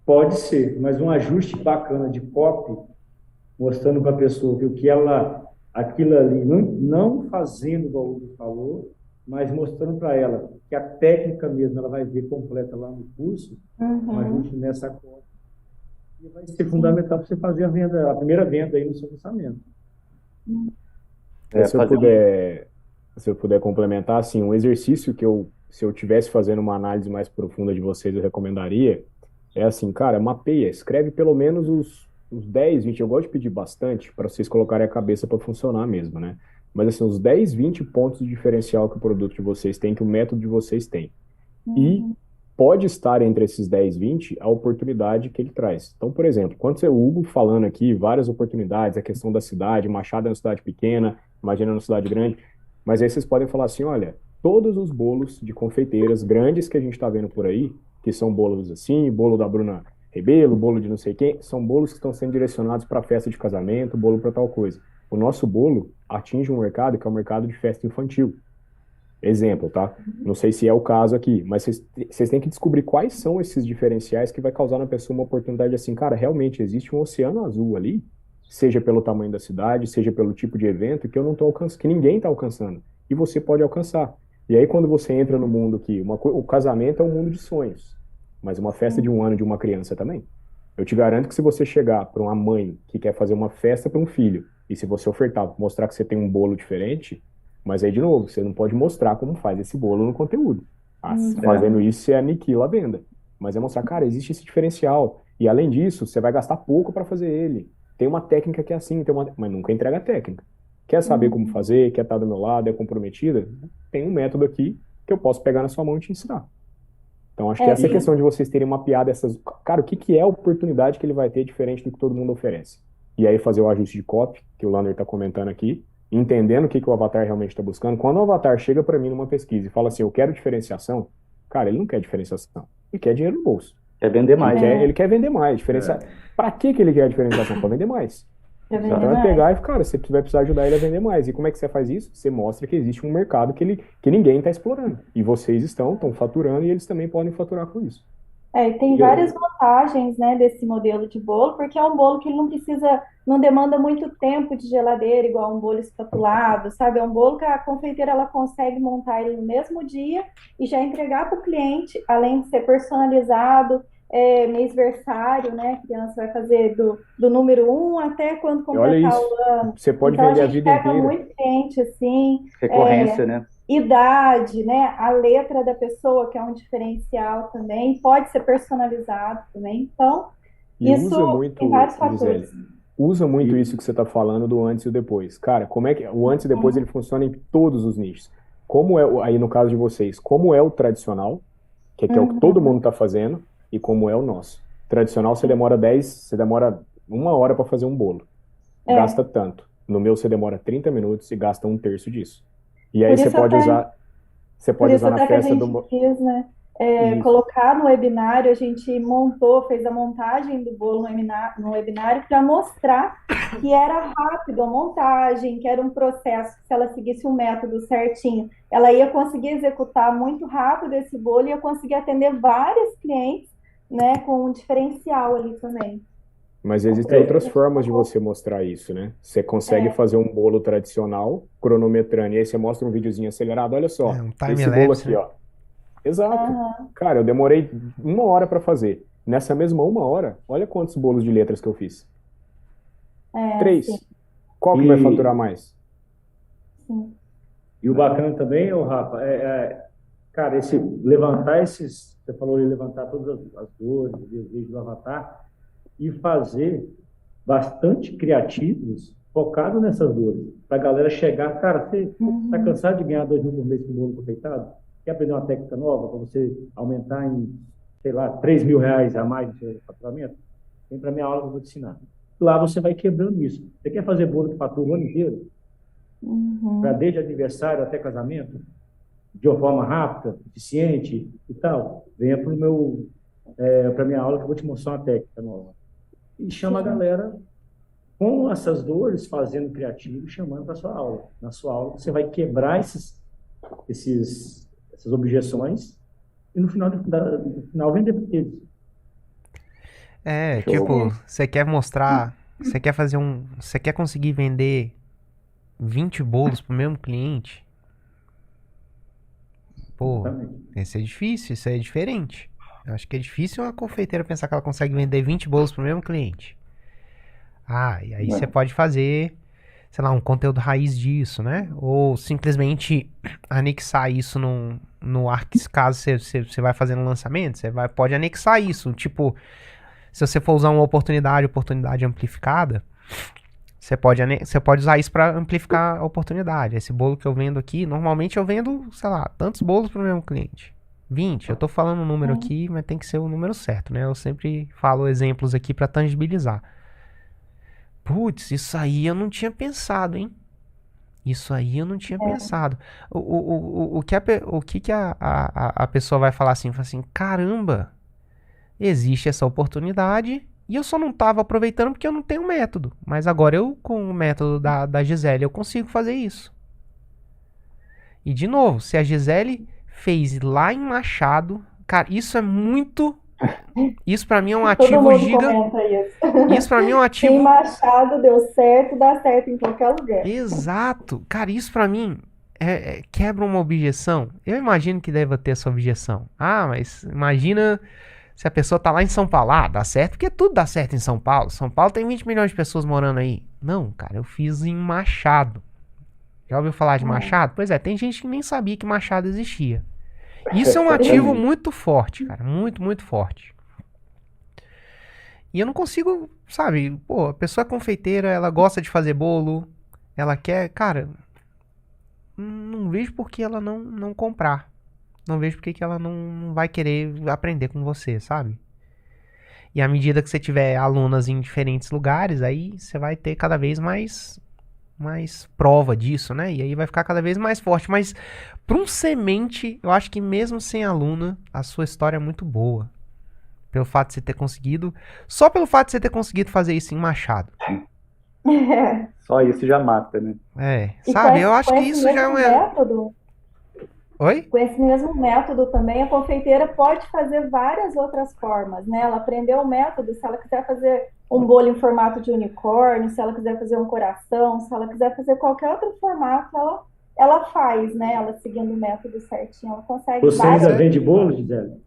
S3: Pode ser, mas um ajuste bacana de copy, mostrando para a pessoa que aquilo ali, não fazendo igual o Hugo falou, mas mostrando para ela que a técnica mesmo ela vai ver completa lá no curso, um ajuste nessa copy, e vai ser fundamental para você fazer a primeira venda aí no seu lançamento.
S4: Se eu puder complementar, assim, um exercício que se eu tivesse fazendo uma análise mais profunda de vocês, eu recomendaria, é assim, cara, mapeia, escreve pelo menos uns 10, 20, eu gosto de pedir bastante, para vocês colocarem a cabeça para funcionar mesmo, né? Mas assim, uns 10, 20 pontos de diferencial que o produto de vocês tem, que o método de vocês tem. E pode estar entre esses 10, 20 a oportunidade que ele traz. Então, por exemplo, quando o Hugo falando aqui, várias oportunidades, a questão da cidade, Machado é uma cidade pequena, Imagina é uma cidade grande, mas aí vocês podem falar assim, olha, todos os bolos de confeiteiras grandes que a gente está vendo por aí, que são bolos assim, bolo da Bruna Rebelo, bolo de não sei quem, são bolos que estão sendo direcionados para festa de casamento, bolo para tal coisa. O nosso bolo atinge um mercado que é o mercado de festa infantil. Exemplo, tá? Não sei se é o caso aqui, mas vocês têm que descobrir quais são esses diferenciais que vai causar na pessoa uma oportunidade assim, cara, realmente existe um oceano azul ali, seja pelo tamanho da cidade, seja pelo tipo de evento que eu não tô alcançando, que ninguém está alcançando, e você pode alcançar. E aí quando você entra no mundo que o casamento é um mundo de sonhos, mas uma festa de um ano de uma criança também. Eu te garanto que se você chegar para uma mãe que quer fazer uma festa para um filho, e se você ofertar, mostrar que você tem um bolo diferente, mas aí, de novo, você não pode mostrar como faz esse bolo no conteúdo. Fazendo isso, você aniquila a venda. Mas é mostrar, cara, existe esse diferencial. E além disso, você vai gastar pouco para fazer ele. Tem uma técnica que é assim, mas nunca entrega a técnica. Quer saber como fazer, quer estar do meu lado, é comprometida? Tem um método aqui que eu posso pegar na sua mão e te ensinar. Então, acho que essa é a questão de vocês terem mapeado essas... Cara, o que que é a oportunidade que ele vai ter diferente do que todo mundo oferece? E aí fazer o ajuste de copy, que o Lander está comentando aqui, entendendo o que que o avatar realmente está buscando. Quando o avatar chega para mim numa pesquisa e fala assim, eu quero diferenciação, cara, ele não quer diferenciação, ele quer dinheiro no bolso.
S2: Quer vender mais.
S4: Ele quer vender mais. Para que ele quer a diferenciação? Para vender mais. Então vai pegar e, cara, você vai precisar ajudar ele a vender mais. E como é que você faz isso? Você mostra que existe um mercado que ninguém está explorando. E vocês estão faturando e eles também podem faturar com isso.
S5: E tem várias vantagens, né, desse modelo de bolo, porque é um bolo que não demanda muito tempo de geladeira, igual um bolo espatulado, sabe? É um bolo que a confeiteira ela consegue montar ele no mesmo dia e já entregar para o cliente, além de ser personalizado, mêsversário, né? A criança vai fazer do número 1 até quando completar o ano.
S4: Você pode
S5: Então,
S4: vender
S5: a
S4: a
S5: gente
S4: vida
S5: pega
S4: inteira.
S5: muito cliente, assim,
S2: Recorrência, né?
S5: idade, né? A letra da pessoa, que é um diferencial também, pode ser personalizado também. Então,
S4: E
S5: isso
S4: usa muito,
S5: tem vários fatores.
S4: Gisele, usa muito isso que você está falando do antes e o depois. Cara, como é que o antes e depois ele funciona em todos os nichos? Como é, aí no caso de vocês, como é o tradicional, que é o que todo mundo está fazendo, e como é o nosso. Tradicional, você demora 1 hora para fazer um bolo. Gasta tanto. No meu, você demora 30 minutos e gasta 1/3 disso. E aí você pode usar na festa do...
S5: Fiz, né? Colocar no webinário, a gente fez a montagem do bolo no webinário para mostrar que era rápido a montagem, que era um processo que se ela seguisse um método certinho, ela ia conseguir executar muito rápido esse bolo e ia conseguir atender vários clientes, né, com um diferencial ali também.
S4: Mas existem outras formas de você mostrar isso, né? Você consegue fazer um bolo tradicional, cronometrando, e aí você mostra um videozinho acelerado, olha só,
S1: um
S4: esse bolo
S1: time-lapse,
S4: aqui, ó. Exato. Cara, eu demorei 1 hora para fazer. Nessa mesma 1 hora, olha quantos bolos de letras que eu fiz. 3.
S5: Sim.
S4: Qual que vai faturar mais?
S5: Sim.
S3: E o bacana também, Rafa, cara, você falou de levantar todas as dores, o desejo do avatar, e fazer bastante criativos focado nessas dores. Para a galera chegar, cara, você está cansado de ganhar 2 mil por mês com bolo confeitado? Quer aprender uma técnica nova para você aumentar em, sei lá, 3 mil reais a mais no seu faturamento? Vem para minha aula que eu vou te ensinar. Lá você vai quebrando isso. Você quer fazer bolo que fatura o ano inteiro? Para desde aniversário até casamento? De uma forma rápida, eficiente e tal? Venha para minha aula que eu vou te mostrar uma técnica nova. E chama a galera com essas dores, fazendo criativo, chamando para sua aula. Na sua aula você vai quebrar essas objeções e no final vender para eles.
S1: Você quer mostrar, você quer conseguir vender 20 bolos pro mesmo cliente? Pô, esse é difícil, isso é diferente. Eu acho que é difícil uma confeiteira pensar que ela consegue vender 20 bolos pro mesmo cliente. E aí você pode fazer, sei lá, um conteúdo raiz disso, né? Ou simplesmente anexar isso no caso você vai fazendo um lançamento, pode anexar isso. Tipo, se você for usar uma oportunidade amplificada, você pode usar isso para amplificar a oportunidade. Esse bolo que eu vendo aqui, normalmente eu vendo, sei lá, tantos bolos pro mesmo cliente. 20, eu tô falando um número aqui, mas tem que ser o número certo, né? Eu sempre falo exemplos aqui para tangibilizar. Putz, isso aí eu não tinha pensado, hein? Isso aí eu não tinha pensado. O que a pessoa vai falar assim? Fala assim, caramba, existe essa oportunidade e eu só não estava aproveitando porque eu não tenho método. Mas agora eu, com o método da Gisele, eu consigo fazer isso. E de novo, se a Gisele fez lá em Machado, cara, isso é muito... Isso pra mim é um
S5: Todo
S1: ativo
S5: mundo
S1: giga...
S5: comenta isso.
S1: Isso pra mim é um
S5: Em
S1: ativo...
S5: Machado deu certo, dá certo em qualquer lugar.
S1: Exato. Cara, isso pra mim quebra uma objeção. Eu imagino que deva ter essa objeção. Ah, mas imagina se a pessoa tá lá em São Paulo. Ah, dá certo porque tudo dá certo em São Paulo. São Paulo tem 20 milhões de pessoas morando aí. Não, cara, eu fiz em Machado. Já ouviu falar de Machado? Pois é, tem gente que nem sabia que Machado existia. Isso é um ativo muito forte, cara. Muito, muito forte. E eu não consigo, sabe? Pô, a pessoa é confeiteira, ela gosta de fazer bolo, ela quer, cara, não vejo por que ela não comprar. Não vejo por que ela não vai querer aprender com você, sabe? E à medida que você tiver alunas em diferentes lugares, aí você vai ter cada vez mais prova disso, né? E aí vai ficar cada vez mais forte. Mas para um semente, eu acho que mesmo sem aluna, a sua história é muito boa. Pelo fato de você ter conseguido... Só pelo fato de você ter conseguido fazer isso em Machado.
S2: Só isso já mata, né?
S5: E
S1: Sabe? Eu acho
S5: com
S1: que
S5: esse
S1: isso já é
S5: mesmo
S1: um...
S5: método,
S1: Oi?
S5: com esse mesmo método também, a confeiteira pode fazer várias outras formas, né? Ela aprendeu o método, se ela quiser fazer um bolo em formato de unicórnio, se ela quiser fazer um coração, se ela quiser fazer qualquer outro formato, ela faz, né? Ela seguindo o método certinho, ela consegue
S3: Você ainda
S5: várias.
S3: vende bolo, Gisele?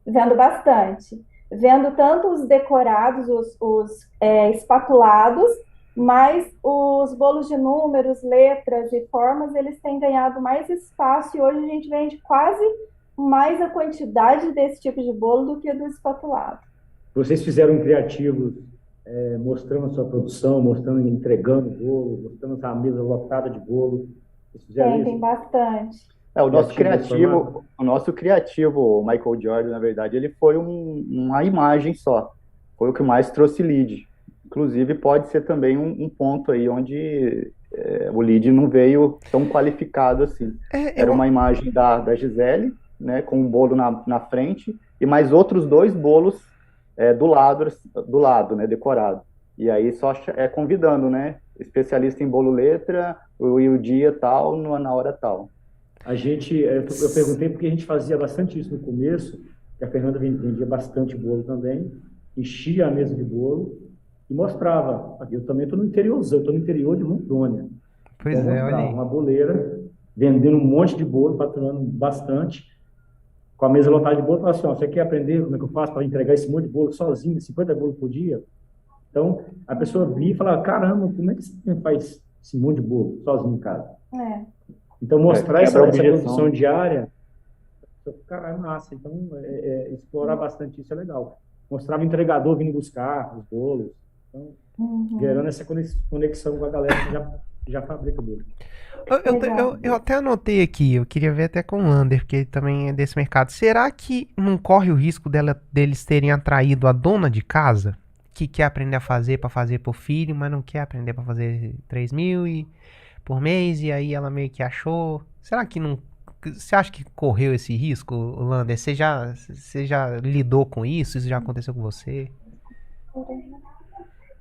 S5: Vendo bastante. Vendo tanto os decorados, os espatulados, mas os bolos de números, letras e formas, eles têm ganhado mais espaço e hoje a gente vende quase mais a quantidade desse tipo de bolo do que do espatulado.
S3: Vocês fizeram um criativo mostrando a sua produção, mostrando, entregando bolo, mostrando a mesa lotada de bolo. Vocês fizeram
S5: Tem
S3: isso?
S5: bastante.
S2: O nosso
S3: Criativo
S2: criativo, o Michael Jordan, na verdade, ele foi uma imagem só. Foi o que mais trouxe lead. Inclusive, pode ser também um ponto aí onde o lead não veio tão qualificado assim. Era uma imagem da Gisele, né, com um bolo na frente, e mais outros 2 bolos do lado, né, decorado. E aí só convidando, né, especialista em bolo letra, o dia tal, na hora tal.
S3: Eu perguntei porque a gente fazia bastante isso no começo, que a Fernanda vendia bastante bolo também, enchia a mesa de bolo e mostrava. Eu também estou no interiorzão, estou no interior de Rondônia.
S1: Pois
S3: então,
S1: é, olha aí.
S3: Uma boleira, vendendo um monte de bolo, faturando bastante, com a mesa lotada de bolo, falava assim, você quer aprender como é que eu faço para entregar esse monte de bolo sozinho, 50 bolos por dia? Então, a pessoa via e falava, caramba, como é que você faz esse monte de bolo sozinho em casa? Então, mostrar essa produção diária, cara, é massa. Então, explorar bastante isso é legal. Mostrava o entregador vindo buscar os bolos. Então, gerando essa conexão com a galera que já fabrica bolo.
S1: Eu até anotei aqui, eu queria ver até com o Lander, porque ele também é desse mercado. Será que não corre o risco deles terem atraído a dona de casa, que quer aprender a fazer para fazer pro filho, mas não quer aprender para fazer 3 mil por mês, e aí ela meio que achou... Será que não... Você acha que correu esse risco, Lander? Você já lidou com isso? Isso já aconteceu com você?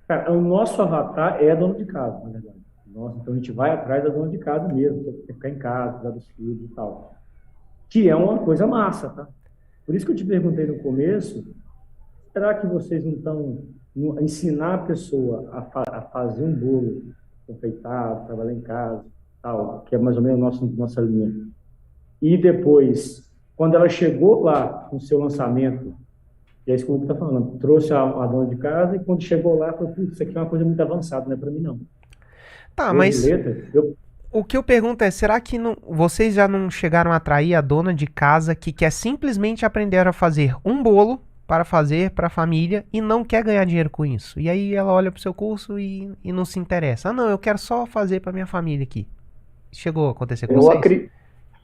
S3: Cara, o nosso avatar é a dona de casa, na verdade. Então a gente vai atrás da dona de casa mesmo, quer ficar em casa, cuidar dos filhos e tal. Que é uma coisa massa, tá? Por isso que eu te perguntei no começo, será que vocês não estão ensinar a pessoa a fazer um bolo confeitado, trabalhar em casa, tal, que é mais ou menos nossa linha. E depois, quando ela chegou lá com o seu lançamento, e é isso que o Hugo está falando, trouxe a dona de casa, e quando chegou lá, falou, putz, isso aqui é uma coisa muito avançada, não é para mim não.
S1: Tá, mas o que eu pergunto é, será que vocês já não chegaram a atrair a dona de casa que quer simplesmente aprender a fazer um bolo para fazer para a família e não quer ganhar dinheiro com isso? E aí ela olha pro seu curso e não se interessa. Ah, não, eu quero só fazer para minha família aqui. Chegou a acontecer com vocês?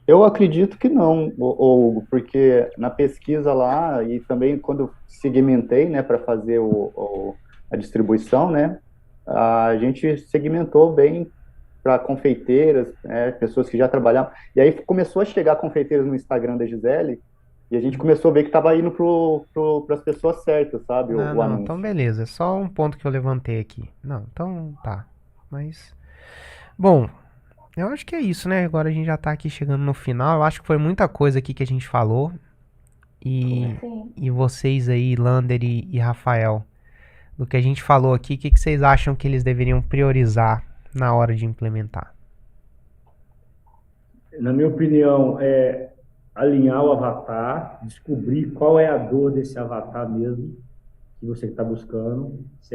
S2: Eu acredito que não, Hugo, porque na pesquisa lá e também quando eu segmentei, né, para fazer a distribuição, né, a gente segmentou bem para confeiteiras, pessoas que já trabalhavam. E aí começou a chegar confeiteiras no Instagram da Gisele E a gente começou a ver que estava indo para as pessoas certas, sabe?
S1: Não,
S2: O
S1: não,
S2: anúncio.
S1: então beleza. É só um ponto que eu levantei aqui. Não, então tá. Mas. Bom, eu acho que é isso, né? Agora a gente já tá aqui chegando no final. Eu acho que foi muita coisa aqui que a gente falou.
S5: Sim.
S1: E vocês aí, Lander e Rafael, do que a gente falou aqui, o que vocês acham que eles deveriam priorizar na hora de implementar?
S3: Na minha opinião, é alinhar o avatar, descobrir qual é a dor desse avatar mesmo que você está buscando, se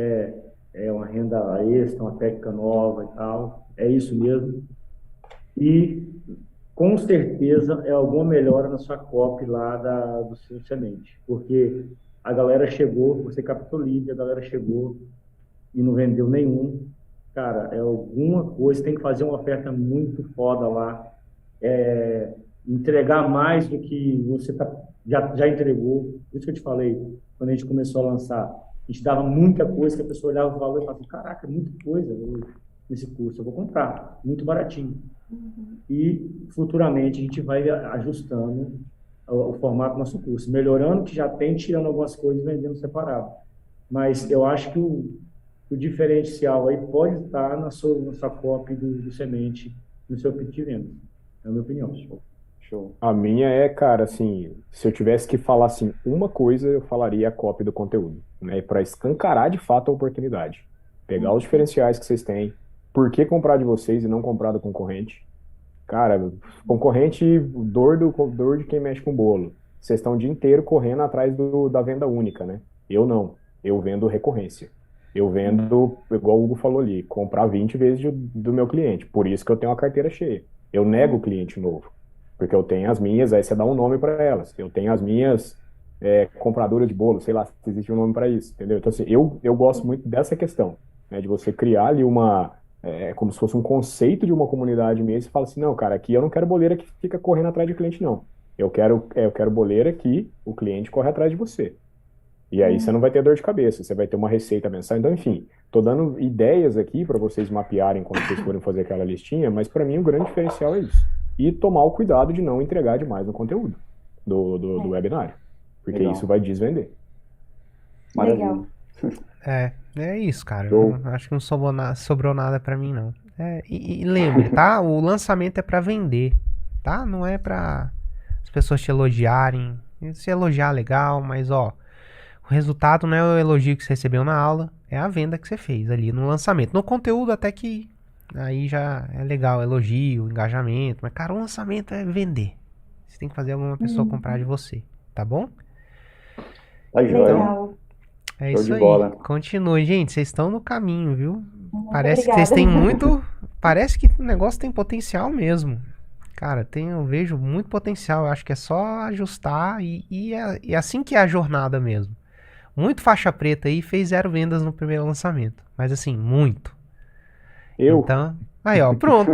S3: é uma renda extra, uma técnica nova e tal, é isso mesmo. E com certeza é alguma melhora na sua copy lá do seu semente, porque a galera chegou, você captou lead, a galera chegou e não vendeu nenhum. Cara, é alguma coisa, tem que fazer uma oferta muito foda lá, entregar mais do que você já entregou. Por isso que eu te falei, quando a gente começou a lançar, a gente dava muita coisa que a pessoa olhava o valor e falava assim, caraca, muita coisa nesse curso, eu vou comprar, muito baratinho. E futuramente a gente vai ajustando o formato do nosso curso, melhorando o que já tem, tirando algumas coisas e vendendo separado. Mas eu acho que o diferencial aí pode estar na sua copy do semente, no seu pitch de venda. É a minha opinião.
S2: Show.
S4: A minha é, cara, assim, se eu tivesse que falar assim, uma coisa, eu falaria a copy do conteúdo, né? Para escancarar de fato a oportunidade. Pegar os diferenciais que vocês têm, por que comprar de vocês e não comprar do concorrente? Cara, concorrente, dor de quem mexe com bolo. Vocês estão o dia inteiro correndo atrás da venda única, né? Eu não. Eu vendo recorrência. Eu vendo, igual o Hugo falou ali, comprar 20 vezes do meu cliente. Por isso que eu tenho uma carteira cheia. Eu nego o cliente novo. Porque eu tenho as minhas, aí você dá um nome para elas. Eu tenho as minhas compradoras de bolo, sei lá se existe um nome para isso, entendeu? Então, assim, eu gosto muito dessa questão, né, de você criar ali como se fosse um conceito de uma comunidade mesmo, e fala assim, não, cara, aqui eu não quero boleira que fica correndo atrás de cliente, não. Eu quero boleira que o cliente corre atrás de você. E aí você não vai ter dor de cabeça, você vai ter uma receita mensal. Então, enfim, tô dando ideias aqui para vocês mapearem quando vocês forem fazer aquela listinha, mas para mim o grande diferencial é isso. E tomar o cuidado de não entregar demais no conteúdo do webinário, porque
S2: Legal.
S4: isso vai desvender.
S2: Maravilha.
S5: Legal.
S1: É isso, cara.
S4: Show.
S1: Não, acho que não sobrou nada pra mim, não. E lembre, tá? O lançamento é pra vender, tá? Não é pra as pessoas te elogiarem. Se elogiar, legal, mas ó, o resultado não é o elogio que você recebeu na aula, é a venda que você fez ali no lançamento. No conteúdo até que aí já é legal, elogio, engajamento, mas cara, o lançamento é vender. Você tem que fazer alguma pessoa comprar de você, tá bom?
S2: Tá joia.
S5: Legal.
S1: É
S2: Show
S1: isso
S2: de
S1: aí.
S2: bola.
S1: Continue, gente. Vocês estão no caminho, viu?
S5: Muito
S1: Parece que
S5: obrigada.
S1: vocês têm muito. Parece que o negócio tem potencial mesmo. Cara, eu vejo muito potencial. Eu acho que é só ajustar e é assim que é a jornada mesmo. Muito faixa preta aí fez 0 vendas no primeiro lançamento. Mas assim, muito. Então, aí ó, pronto.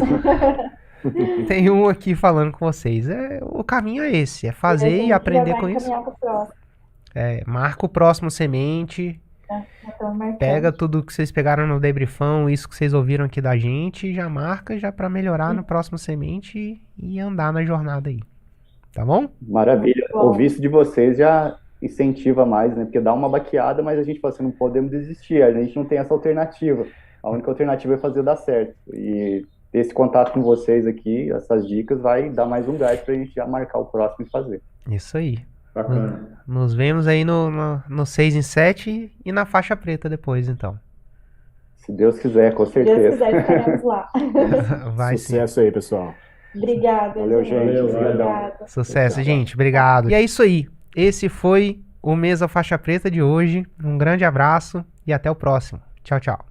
S1: Tem um aqui falando com vocês. O caminho é esse, é fazer
S5: a
S1: e
S5: gente
S1: aprender
S5: já vai
S1: com isso.
S5: encaminhar pro próximo.
S1: Marca o próximo semente,
S5: Já estamos marcando.
S1: pega tudo que vocês pegaram no debriefão, isso que vocês ouviram aqui da gente, já marca já pra melhorar no próximo semente e andar na jornada aí. Tá bom?
S2: Maravilha.
S5: Bom.
S2: Ouvir isso de vocês já incentiva mais, né? Porque dá uma baqueada, mas a gente fala assim, não podemos desistir, a gente não tem essa alternativa. A única alternativa é fazer dar certo. E esse contato com vocês aqui, essas dicas, vai dar mais um gás pra gente já marcar o próximo e fazer.
S1: Isso aí.
S3: Bacana.
S1: Nos vemos aí no 6 em 7 e na faixa preta depois, então.
S2: Se Deus quiser, com
S5: Se Deus
S2: certeza.
S5: quiser, estaremos lá.
S1: Vai sim.
S4: Sucesso aí, pessoal.
S5: Obrigada,
S2: Valeu,
S5: gente.
S2: gente.
S3: Valeu,
S5: Obrigada.
S1: Sucesso, gente. Obrigado. E é isso aí. Esse foi o Mesa Faixa Preta de hoje. Um grande abraço e até o próximo. Tchau, tchau.